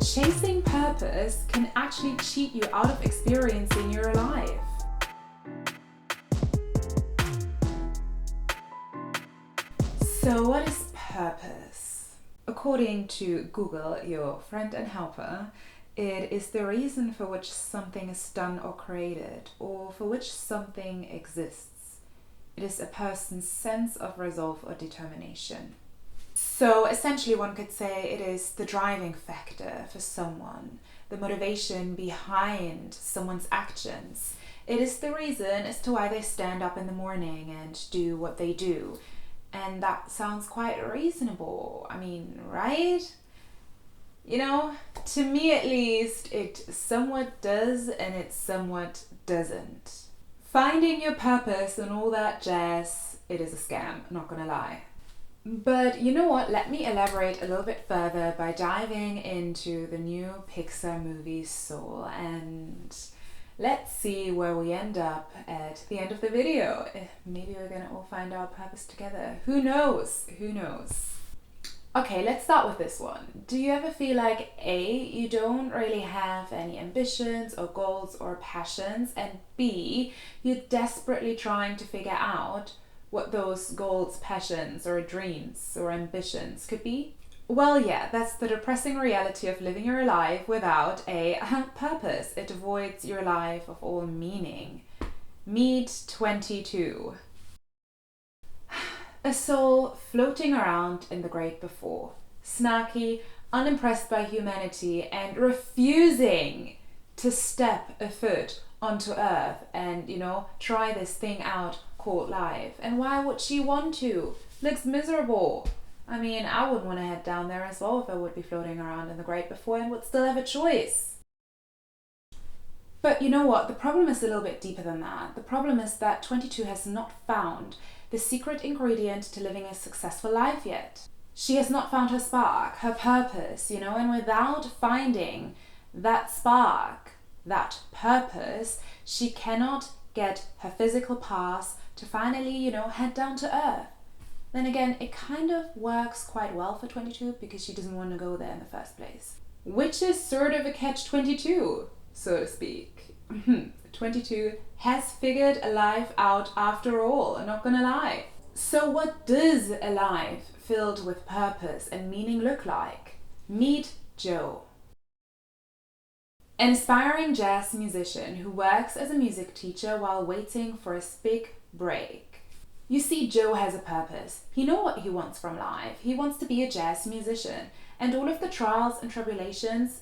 chasing purpose can actually cheat you out of experiencing your life. So what is purpose? According to Google, your friend and helper, it is the reason for which something is done or created, or for which something exists. It is a person's sense of resolve or determination. So essentially one could say it is the driving factor for someone, the motivation behind someone's actions. It is the reason as to why they stand up in the morning and do what they do. And that sounds quite reasonable. I mean, right? You know, to me at least, it somewhat does and it somewhat doesn't. Finding your purpose and all that jazz, it is a scam, not gonna lie. But you know what, let me elaborate a little bit further by diving into the new Pixar movie Soul, and let's see where we end up at the end of the video. Maybe we're gonna all find our purpose together. Who knows? Who knows? Okay, let's start with this one. Do you ever feel like A, you don't really have any ambitions or goals or passions, and B, you're desperately trying to figure out what those goals, passions, or dreams or ambitions could be? Well, yeah, that's the depressing reality of living your life without a purpose. It avoids your life of all meaning. Meet 22. A soul floating around in the great before, snarky, unimpressed by humanity, and refusing to step a foot onto Earth and, try this thing out called life. And why would she want to? Looks miserable. I mean, I wouldn't want to head down there as well if I would be floating around in the great before and would still have a choice. But you know what? The problem is a little bit deeper than that. The problem is that 22 has not found the secret ingredient to living a successful life yet. She has not found her spark, her purpose, and without finding that spark, that purpose, she cannot get her physical pass to finally, head down to Earth. Then again, it kind of works quite well for 22 because she doesn't want to go there in the first place. Which is sort of a catch-22, so to speak. 22 has figured a life out after all, I'm not gonna lie. So what does a life filled with purpose and meaning look like? Meet Joe. An aspiring jazz musician who works as a music teacher while waiting for his big break. You see, Joe has a purpose. He knows what he wants from life. He wants to be a jazz musician. And all of the trials and tribulations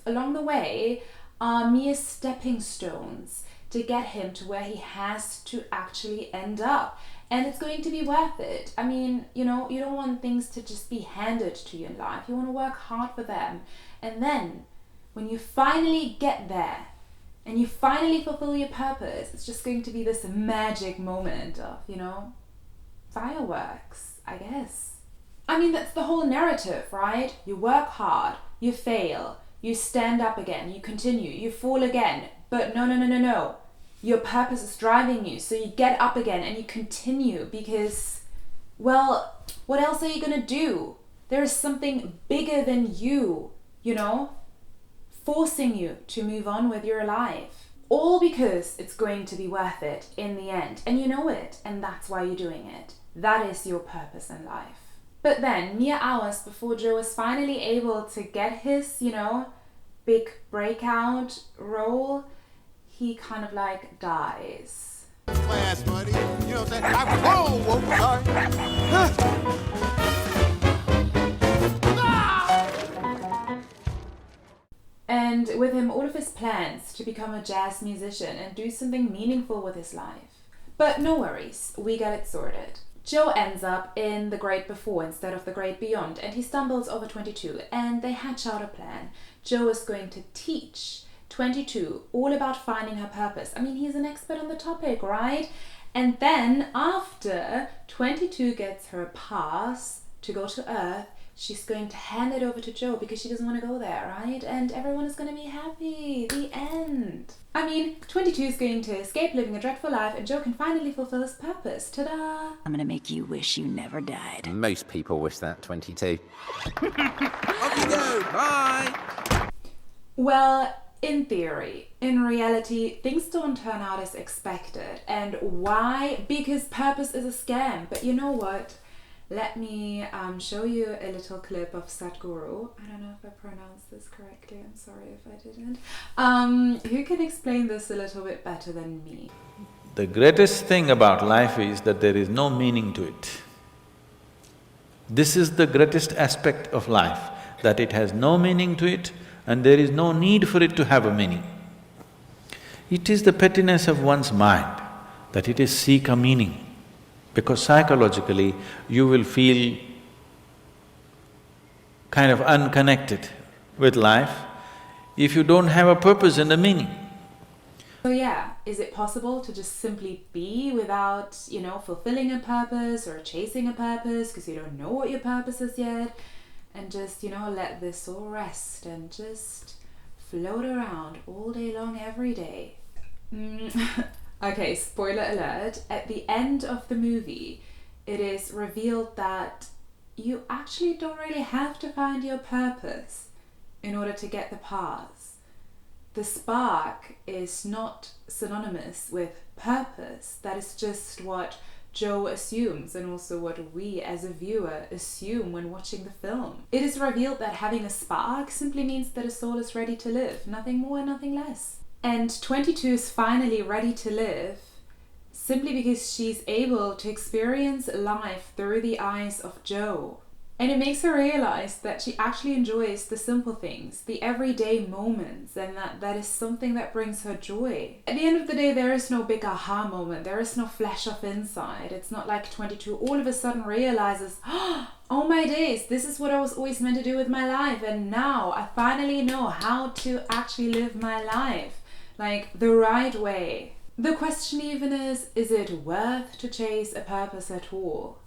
along the way are mere stepping stones to get him to where he has to actually end up. And it's going to be worth it. I mean, you don't want things to just be handed to you in life. You want to work hard for them. And then, when you finally get there, and you finally fulfill your purpose, it's just going to be this magic moment of, fireworks, I guess. I mean, that's the whole narrative, right? You work hard, you fail, you stand up again, you continue, you fall again. But no. Your purpose is driving you, so you get up again and you continue because, well, what else are you gonna do? There is something bigger than you, forcing you to move on with your life. All because it's going to be worth it in the end. And you know it, and that's why you're doing it. That is your purpose in life. But then, mere hours before Joe was finally able to get his, big breakout role, he kind of dies. Class, buddy. You know what I'm saying? And with him, all of his plans to become a jazz musician and do something meaningful with his life. But no worries, we got it sorted. Joe ends up in the great before instead of the great beyond, and he stumbles over 22, and they hatch out a plan. Joe is going to teach 22 all about finding her purpose. I mean, he's an expert on the topic, right? And then after 22 gets her pass to go to Earth, she's going to hand it over to Joe because she doesn't want to go there, right? And everyone is going to be happy. The end. I mean, 22 is going to escape living a dreadful life and Joe can finally fulfill his purpose. Ta-da! I'm gonna make you wish you never died. Most people wish that, 22. Okay, guys. Bye. Well, in theory, in reality, things don't turn out as expected. And why? Because purpose is a scam. But you know what? Let me show you a little clip of Sadhguru. I don't know if I pronounced this correctly. I'm sorry if I didn't. Who can explain this a little bit better than me? The greatest thing about life is that there is no meaning to it. This is the greatest aspect of life, that it has no meaning to it and there is no need for it to have a meaning. It is the pettiness of one's mind that it is seek a meaning, because psychologically you will feel kind of unconnected with life if you don't have a purpose and a meaning. So yeah, is it possible to just simply be without, fulfilling a purpose or chasing a purpose because you don't know what your purpose is yet? And just, let this all rest and just float around all day long, every day. Okay, spoiler alert. At the end of the movie, it is revealed that you actually don't really have to find your purpose in order to get the pass. The spark is not synonymous with purpose. That is just what Joe assumes, and also what we as a viewer assume when watching the film. It is revealed that having a spark simply means that a soul is ready to live, nothing more, nothing less. And 22 is finally ready to live simply because she's able to experience life through the eyes of Joe. And it makes her realize that she actually enjoys the simple things, the everyday moments, and that is something that brings her joy. At the end of the day, there is no big aha moment, there is no flash of insight. It's not like 22 all of a sudden realizes, oh my days, this is what I was always meant to do with my life, and now I finally know how to actually live my life, like the right way. The question even is it worth to chase a purpose at all?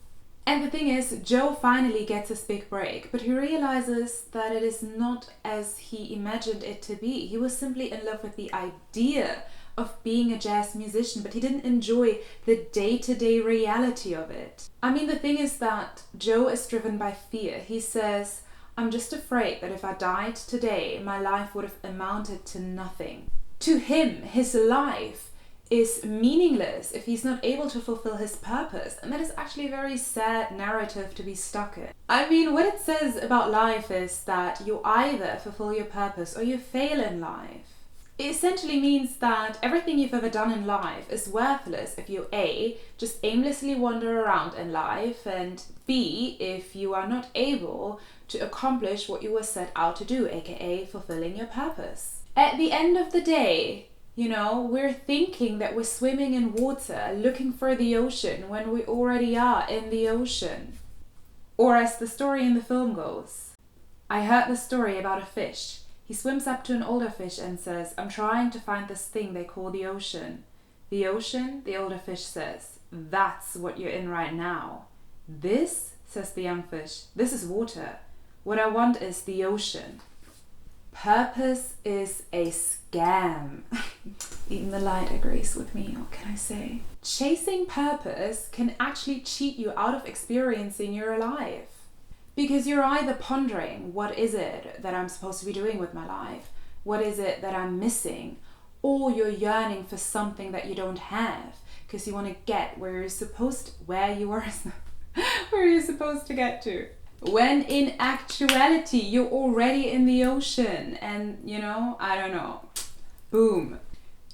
And the thing is, Joe finally gets his big break, but he realizes that it is not as he imagined it to be. He was simply in love with the idea of being a jazz musician, but he didn't enjoy the day-to-day reality of it. I mean, the thing is that Joe is driven by fear. He says, I'm just afraid that if I died today, my life would have amounted to nothing. To him, his life is meaningless if he's not able to fulfill his purpose, and that is actually a very sad narrative to be stuck in. I mean, what it says about life is that you either fulfill your purpose or you fail in life. It essentially means that everything you've ever done in life is worthless if you A, just aimlessly wander around in life, and B, if you are not able to accomplish what you were set out to do, aka fulfilling your purpose. At the end of the day, we're thinking that we're swimming in water, looking for the ocean, when we already are in the ocean. Or as the story in the film goes, I heard the story about a fish. He swims up to an older fish and says, I'm trying to find this thing they call the ocean. The ocean, the older fish says, that's what you're in right now. This, says the young fish, this is water. What I want is the ocean. Purpose is a scam. Even the light agrees with me, what can I say? Chasing purpose can actually cheat you out of experiencing your life. Because you're either pondering, what is it that I'm supposed to be doing with my life? What is it that I'm missing? Or you're yearning for something that you don't have because you want to get where you're supposed to get to. When in actuality, you're already in the ocean and, I don't know, boom.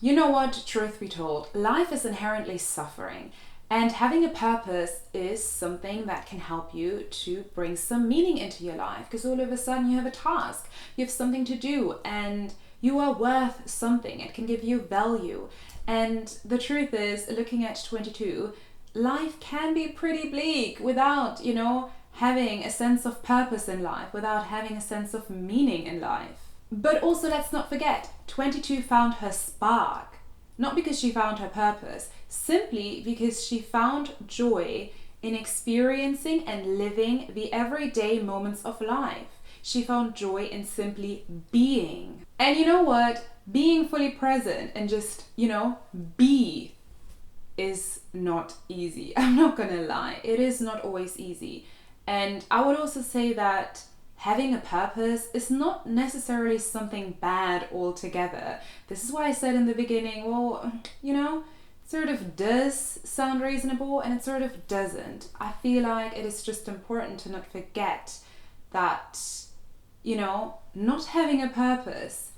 You know what, truth be told, life is inherently suffering, and having a purpose is something that can help you to bring some meaning into your life, because all of a sudden you have a task, you have something to do, and you are worth something. It can give you value. And the truth is, looking at 22, life can be pretty bleak without, having a sense of purpose in life, without having a sense of meaning in life. But also, let's not forget, 22 found her spark. Not because she found her purpose, simply because she found joy in experiencing and living the everyday moments of life. She found joy in simply being. And you know what? Being fully present and just, be is not easy. I'm not gonna lie. It is not always easy. And I would also say that having a purpose is not necessarily something bad altogether. This is why I said in the beginning, well, you know, it sort of does sound reasonable and it sort of doesn't. I feel like it is just important to not forget that, you know, not having a purpose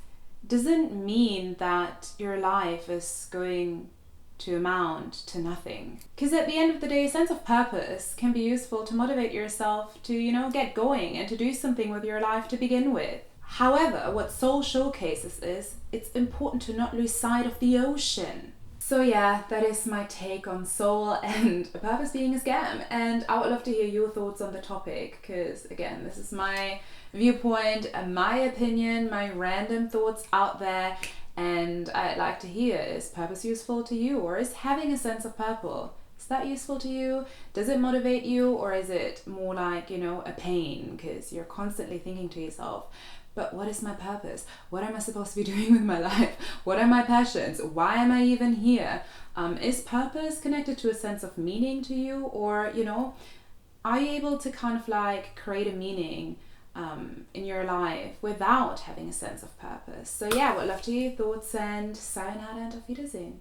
doesn't mean that your life is going to amount to nothing. Because at the end of the day, a sense of purpose can be useful to motivate yourself to, you know, get going and to do something with your life to begin with. However, what Soul showcases is it's important to not lose sight of the ocean. So yeah, that is my take on soul and a purpose being a scam. And I would love to hear your thoughts on the topic, because again, this is my viewpoint and my opinion, my random thoughts out there. And I'd like to hear, is purpose useful to you, or is having a sense of purpose, is that useful to you? Does it motivate you, or is it more like, you know, a pain because you're constantly thinking to yourself, but what is my purpose? What am I supposed to be doing with my life? What are my passions? Why am I even here? Is purpose connected to a sense of meaning to you, or, you know, are you able to kind of like create a meaning in your life without having a sense of purpose? So yeah, I would love to hear your thoughts, and sayonara and auf Wiedersehen.